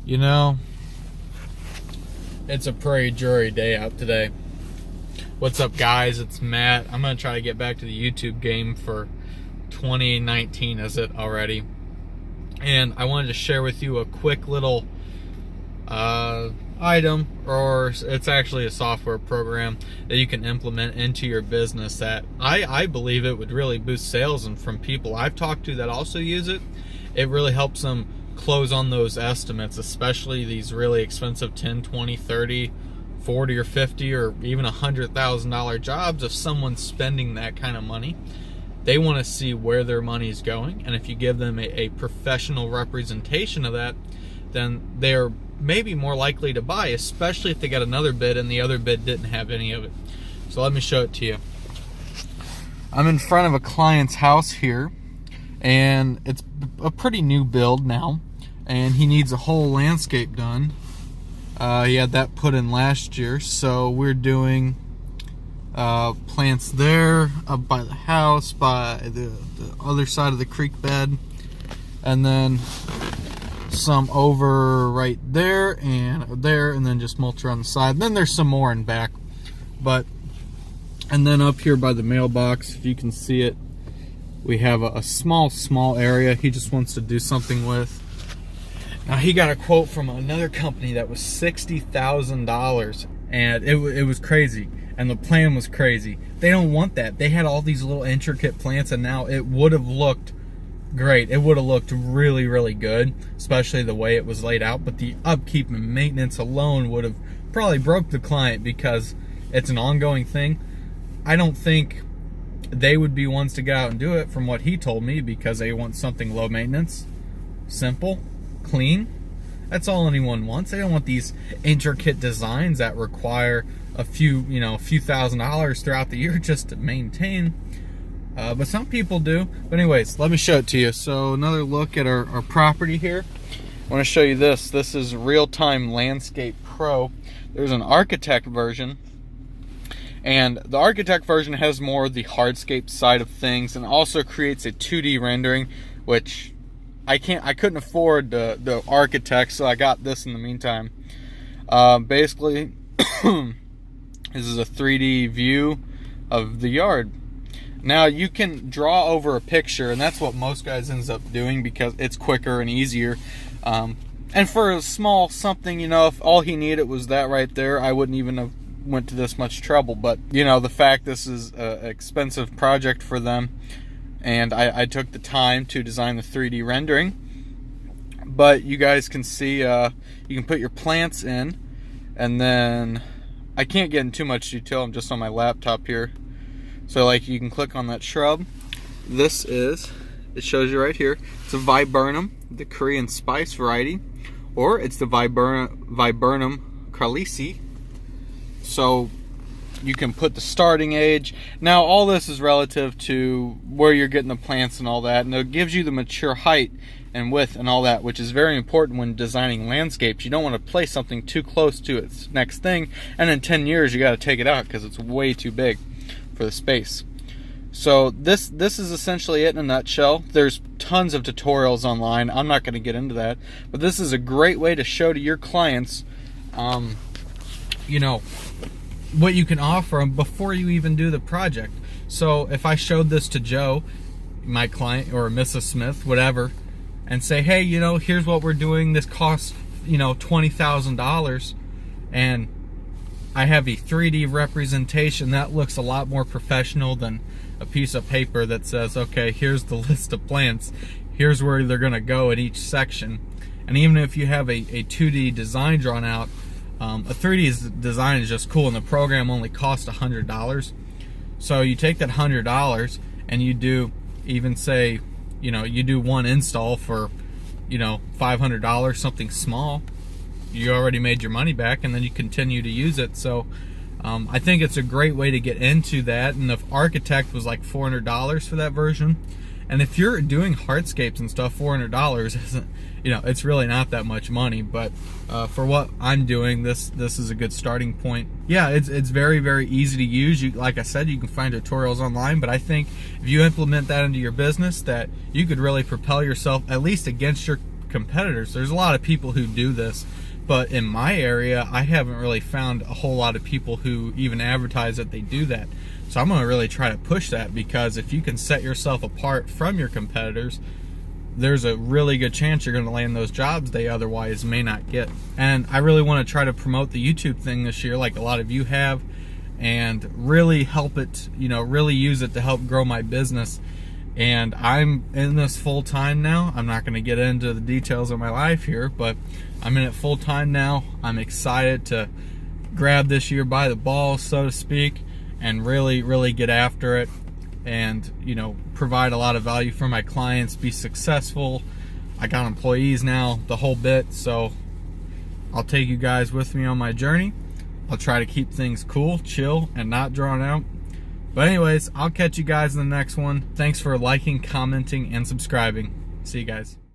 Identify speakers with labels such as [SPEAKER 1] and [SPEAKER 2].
[SPEAKER 1] You know, it's a pretty dreary day out today. What's up, guys? It's Matt. I'm going to try to get back to the YouTube game for 2019, is it already? And I wanted to share with you a quick little item, or it's actually a software program that you can implement into your business that I believe it would really boost sales. And from people I've talked to that also use it, it really helps them close on those estimates, especially these really expensive 10, 20, 30, 40 or 50 or even $100,000 jobs. If someone's spending that kind of money, they want to see where their money is going, and if you give them a professional representation of that, then they're maybe more likely to buy, especially if they got another bid and the other bid didn't have any of it. So let me show it to you. I'm in front of a client's house here, and it's a pretty new build now, and he needs a whole landscape done. He had that put in last year, so we're doing plants there, up by the house, by the other side of the creek bed, and then some over right there, and then just mulch around the side. Then there's some more in back, and then up here by the mailbox, if you can see it, we have a small area he just wants to do something with. Now, he got a quote from another company that was $60,000, and it was crazy, and the plan was crazy. They don't want that. They had all these little intricate plants, and now it would have looked great. It would have looked really, really good, especially the way it was laid out, but the upkeep and maintenance alone would have probably broke the client because it's an ongoing thing. I don't think they would be ones to get out and do it, from what he told me, because they want something low maintenance, simple, clean. That's all anyone wants. They don't want these intricate designs that require a few thousand dollars throughout the year just to maintain. But some people do. But anyways, let me show it to you. So another look at our property here. I want to show you this. This is Real-Time Landscape Pro. There's an architect version, and the architect version has more of the hardscape side of things, and also creates a 2D rendering, which I couldn't afford the architect, so I got this in the meantime. Basically, this is a 3D view of the yard. Now, you can draw over a picture, and that's what most guys ends up doing because it's quicker and easier. And for a small something, if all he needed was that right there, I wouldn't even have went to this much trouble. But, the fact this is an expensive project for them, and I took the time to design the 3D rendering. But you guys can see, you can put your plants in, and then I can't get in too much detail. I'm just on my laptop here. So, like, you can click on that shrub. It shows you right here. It's a viburnum, the Korean spice variety, or it's the viburnum carlisi. So you can put the starting age. Now, all this is relative to where you're getting the plants and all that, and it gives you the mature height and width and all that, which is very important when designing landscapes. You don't want to place something too close to its next thing, and in 10 years you got to take it out because it's way too big for the space. So this is essentially it in a nutshell. There's tons of tutorials online. I'm not going to get into that, but this is a great way to show to your clients what you can offer them before you even do the project. So if I showed this to Joe, my client, or Mrs. Smith, whatever, and say, hey, here's what we're doing, this costs $20,000, and I have a 3D representation that looks a lot more professional than a piece of paper that says, okay, here's the list of plants, here's where they're going to go at each section. And even if you have a 2D design drawn out, a 3D design is just cool, and the program only costs $100. So you take that $100 and you do, even say, you do one install for, $500, something small. You already made your money back, and then you continue to use it. So I think it's a great way to get into that. And the architect was like $400 for that version. And if you're doing hardscapes and stuff, $400 isn't, it's really not that much money. But for what I'm doing, this is a good starting point. Yeah, it's very, very easy to use. Like I said, you can find tutorials online, but I think if you implement that into your business, that you could really propel yourself at least against your competitors. There's a lot of people who do this, but in my area, I haven't really found a whole lot of people who even advertise that they do that. So I'm going to really try to push that, because if you can set yourself apart from your competitors, there's a really good chance you're going to land those jobs they otherwise may not get. And I really want to try to promote the YouTube thing this year, like a lot of you have, and really help it, you know, really use it to help grow my business. And I'm in this full time now. I'm not going to get into the details of my life here, but I'm in it full time now. I'm excited to grab this year by the balls, so to speak, and really get after it, and, you know, provide a lot of value for my clients, be successful. I got employees now, the whole bit. So I'll take you guys with me on my journey. I'll try to keep things cool, chill, and not drawn out. But anyways, I'll catch you guys in the next one. Thanks for liking, commenting, and subscribing. See you guys.